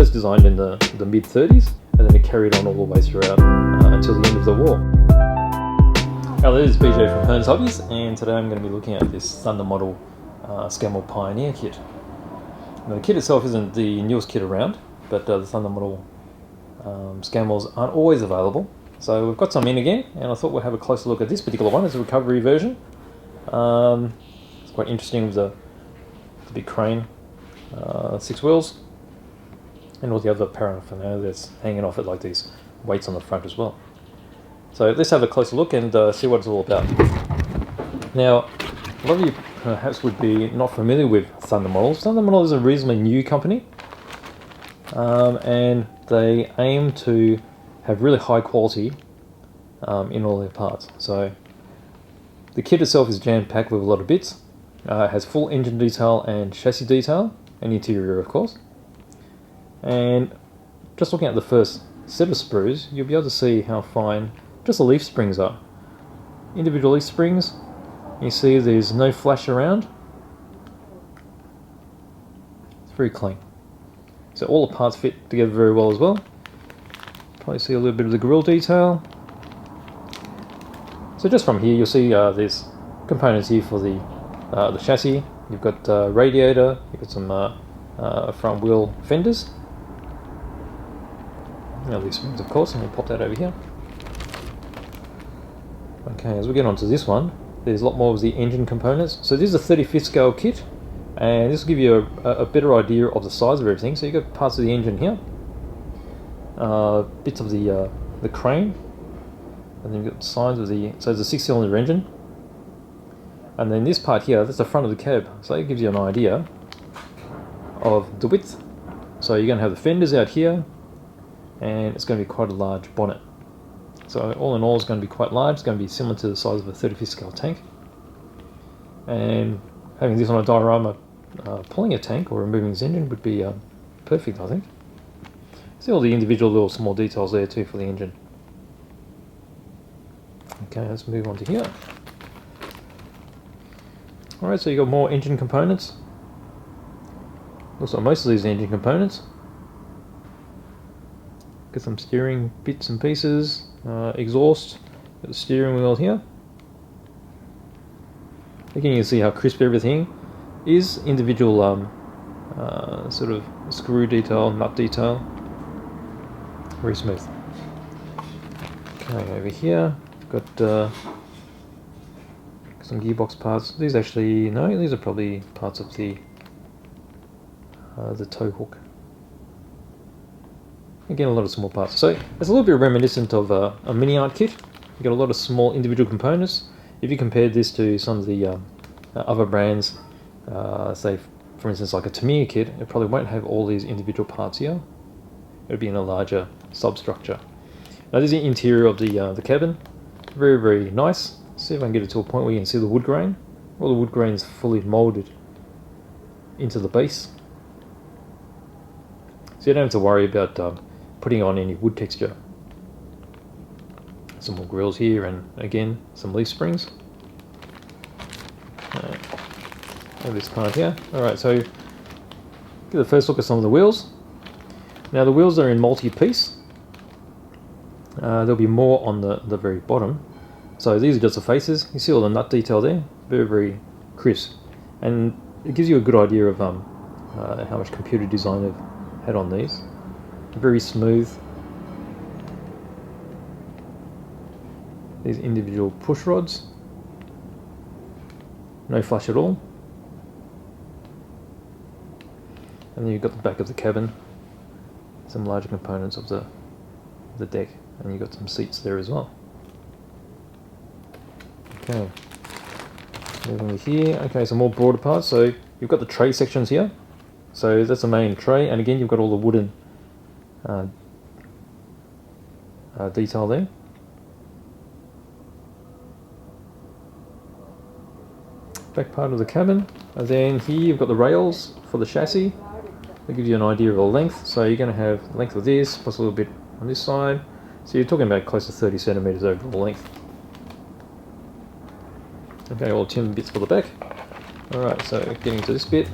first designed in the mid-30s, and then it carried on all the way throughout until the end of the war. Hello, this is BJ from Hearns Hobbies, and today I'm going to be looking at this Thunder Model Scammel Pioneer kit. Now, the kit itself isn't the newest kit around, but the Thunder Model Scammels aren't always available. So we've got some in again, and I thought we'll have a closer look at this particular one. It's a recovery version. It's quite interesting with the big crane, 6 wheels, and all the other paraphernalia that's hanging off it, like these weights on the front as well. So let's have a closer look and see what it's all about. Now, a lot of you perhaps would be not familiar with Thunder Models. Thunder Model is a reasonably new company, and they aim to have really high quality in all their parts. So the kit itself is jam-packed with a lot of bits. It has full engine detail and chassis detail, and interior of course. And just looking at the first set of sprues, you'll be able to see how fine just the leaf springs are. Individual leaf springs, you see there's no flash around. It's very clean. So all the parts fit together very well as well. Probably see a little bit of the grille detail. So just from here you'll see there's components here for the chassis. You've got radiator, you've got some front wheel fenders. Now these springs of course, and we'll pop that over here. Okay, as we get onto this one, there's a lot more of the engine components. So this is a 35th scale kit, and this will give you a better idea of the size of everything. So you've got parts of the engine here, bits of the crane, and then you've got sides of the, so it's a 6-cylinder engine. And then this part here, that's the front of the cab. So it gives you an idea of the width. So you're going to have the fenders out here, and it's going to be quite a large bonnet. So all in all, it's going to be quite large. It's going to be similar to the size of a 35th scale tank. And having this on a diorama, pulling a tank or removing this engine would be perfect, I think. See all the individual little small details there too for the engine. Okay, let's move on to here. Alright, so you've got more engine components. Looks like most of these engine components. Got some steering bits and pieces, exhaust, got the steering wheel here. Again, you can see how crisp everything is. Individual sort of screw detail, nut detail. Very smooth. Okay, over here, we've got some gearbox parts. These actually, no, these are probably parts of the tow hook. Again, a lot of small parts. So it's a little bit reminiscent of a mini art kit. You've got a lot of small individual components. If you compared this to some of the other brands, say for instance like a Tamiya kit, it probably won't have all these individual parts here. It would be in a larger substructure. Now this is the interior of the cabin. Very, very nice. See if I can get it to a point where you can see the wood grain. All the wood grain is fully molded into the base. So you don't have to worry about putting on any wood texture. Some more grills here, and again some leaf springs. And this part here. Alright, so get the first look at some of the wheels. Now the wheels are in multi-piece. There'll be more on the very bottom. So these are just the faces. You see all the nut detail there. Very, very crisp. And it gives you a good idea of how much computer design they've had on these. Very smooth. These individual push rods. No flash at all. And then you've got the back of the cabin. Some larger components of the deck. And you've got some seats there as well. Okay. Moving over here. Okay, some more broader parts. So you've got the tray sections here. So that's the main tray. And again, you've got all the wooden detail there. Back part of the cabin, and then here you've got the rails for the chassis. That gives you an idea of the length. So you're going to have the length of this plus a little bit on this side. So you're talking about close to 30 centimeters overall length. Okay, all tin bits for the back. Alright, so getting to this bit.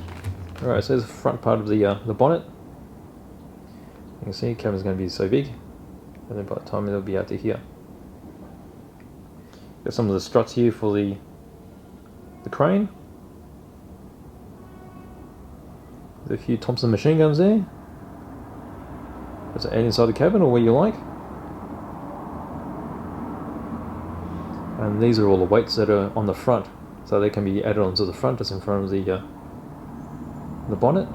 Alright, so there's the front part of the bonnet. You can see the cabin's going to be so big, and then by the time it'll be out to here. Got some of the struts here for the crane. There's a few Thompson machine guns there. That's add inside the cabin or where you like. And these are all the weights that are on the front, so they can be added onto the front, just in front of the bonnet,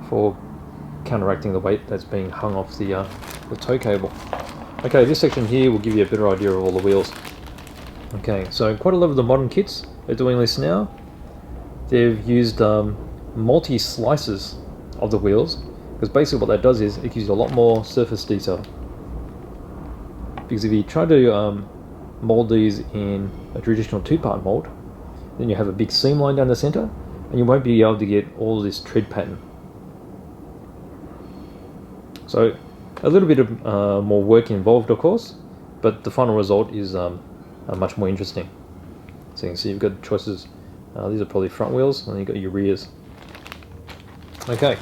for counteracting the weight that's being hung off the tow cable. Okay, this section here will give you a better idea of all the wheels. Okay, so quite a lot of the modern kits are doing this now. They've used multi-slices of the wheels, because basically what that does is it gives you a lot more surface detail. Because if you try to mold these in a traditional two-part mold, then you have a big seam line down the center, and you won't be able to get all this tread pattern. So a little bit of more work involved, of course, but the final result is much more interesting. So you can see you've got choices. These are probably front wheels, and then you've got your rears. Okay,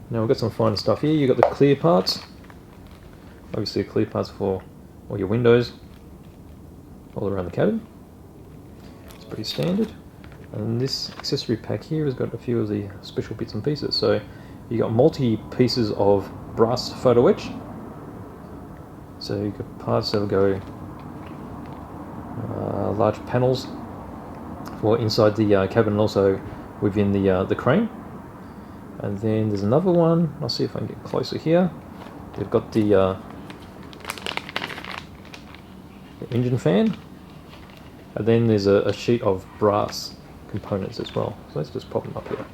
now we've got some finer stuff here. You've got the clear parts. Obviously clear parts for all your windows all around the cabin. It's pretty standard. And this accessory pack here has got a few of the special bits and pieces. So you got multi pieces of brass photo etch. So you've got parts that will go large panels for inside the cabin and also within the crane. And then there's another one. I'll see if I can get closer here. They've got the engine fan, and then there's a sheet of brass components as well. So let's just pop them up here.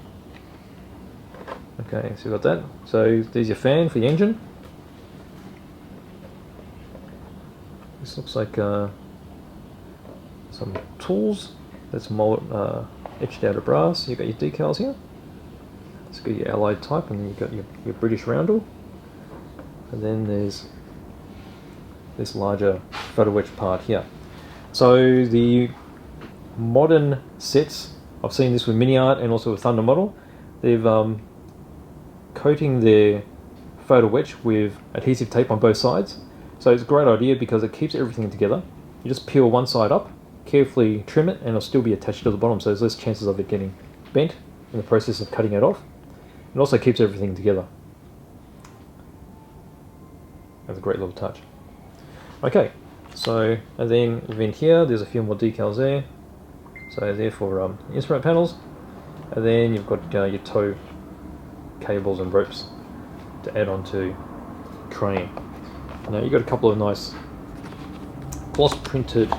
Okay, so you've got that. So there's your fan for the engine. This looks like some tools that's etched out of brass. You've got your decals here. It's got your allied type, and then you've got your British roundel. And then there's this larger photo etch part here. So the modern sets, I've seen this with Mini Art and also with Thunder Model, they've coating their photo etch with adhesive tape on both sides. So it's a great idea because it keeps everything together. You just peel one side up, carefully trim it, and it'll still be attached to the bottom, so there's less chances of it getting bent in the process of cutting it off. It also keeps everything together. That's a great little touch. Okay, so and then within here there's a few more decals there. So they're for instrument panels, and then you've got your tow cables and ropes to add onto crane. Now you've got a couple of nice gloss printed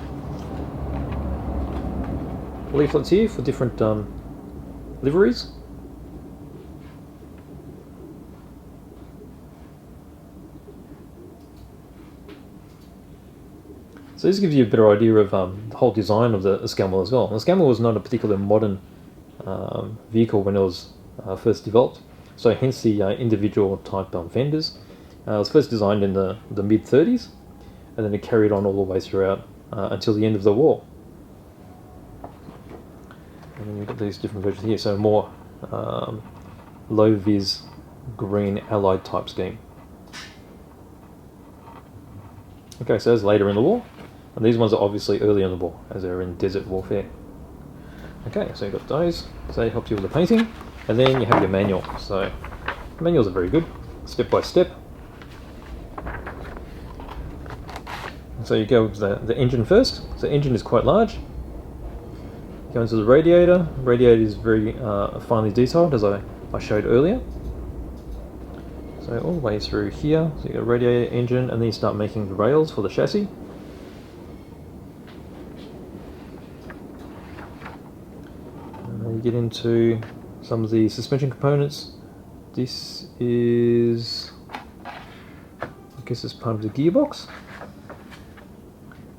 leaflets here for different liveries. So this gives you a better idea of the whole design of the Scammell as well. The Scammell was not a particularly modern vehicle when it was first developed, so hence the individual type fenders. It was first designed in the mid-30s, and then it carried on all the way throughout until the end of the war. And then you've got these different versions here, so more low-vis green allied type scheme. Okay, so that's later in the war, and these ones are obviously early in the war, as they're in desert warfare. Okay, so you've got those, so it helps you with the painting, and then you have your manual. So the manuals are very good, step by step. So you go with the engine first. So the engine is quite large. Go into the radiator. Radiator is very finely detailed, as I showed earlier. So all the way through here, so you got radiator, engine, and then you start making the rails for the chassis. And then you get into some of the suspension components. This is, I guess it's part of the gearbox.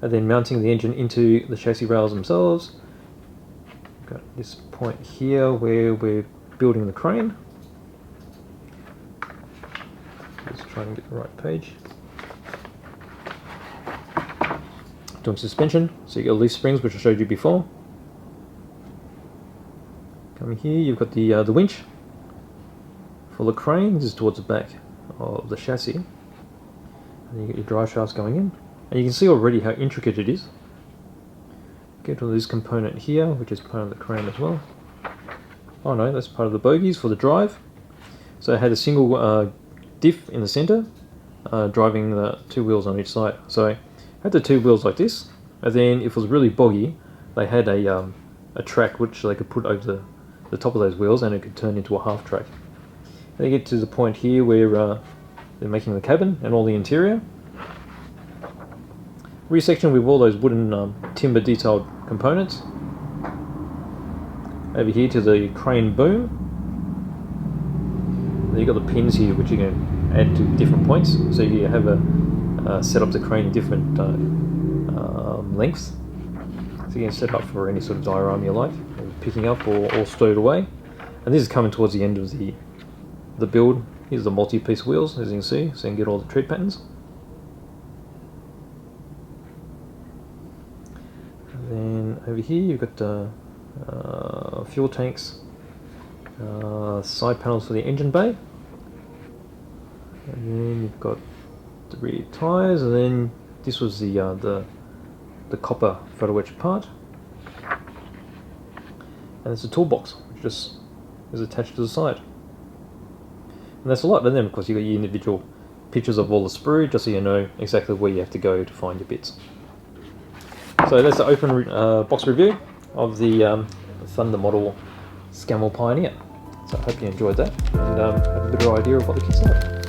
And then mounting the engine into the chassis rails themselves. We've got this point here where we're building the crane. Let's try and get the right page. Doing suspension, so you got leaf springs, which I showed you before. Coming here, you've got the winch for the crane. This is towards the back of the chassis. And then you get your drive shafts going in. And you can see already how intricate it is. Get to this component here, which is part of the crane as well. Oh no, that's part of the bogies for the drive. So it had a single diff in the center, driving the two wheels on each side. So I had the two wheels like this, and then if it was really boggy, they had a track which they could put over the top of those wheels, and it could turn into a half track. And they get to the point here where they're making the cabin and all the interior. Resection with all those wooden timber detailed components. Over here to the crane boom. Then you've got the pins here which you can add to different points. So you have set up the crane in different lengths. So you can set up for any sort of diorama you like, picking up or stowed away. And this is coming towards the end of the build. Here's the multi-piece wheels, as you can see, so you can get all the tread patterns. And then over here you've got fuel tanks, side panels for the engine bay, and then you've got the rear tyres, and then this was the copper photo etch part, and it's a toolbox which just is attached to the side. And that's a lot. And then of course you've got your individual pictures of all the sprue, just so you know exactly where you have to go to find your bits. So that's the open box review of the Thunder model Scammell Pioneer. So I hope you enjoyed that and have a better idea of what the kit's like.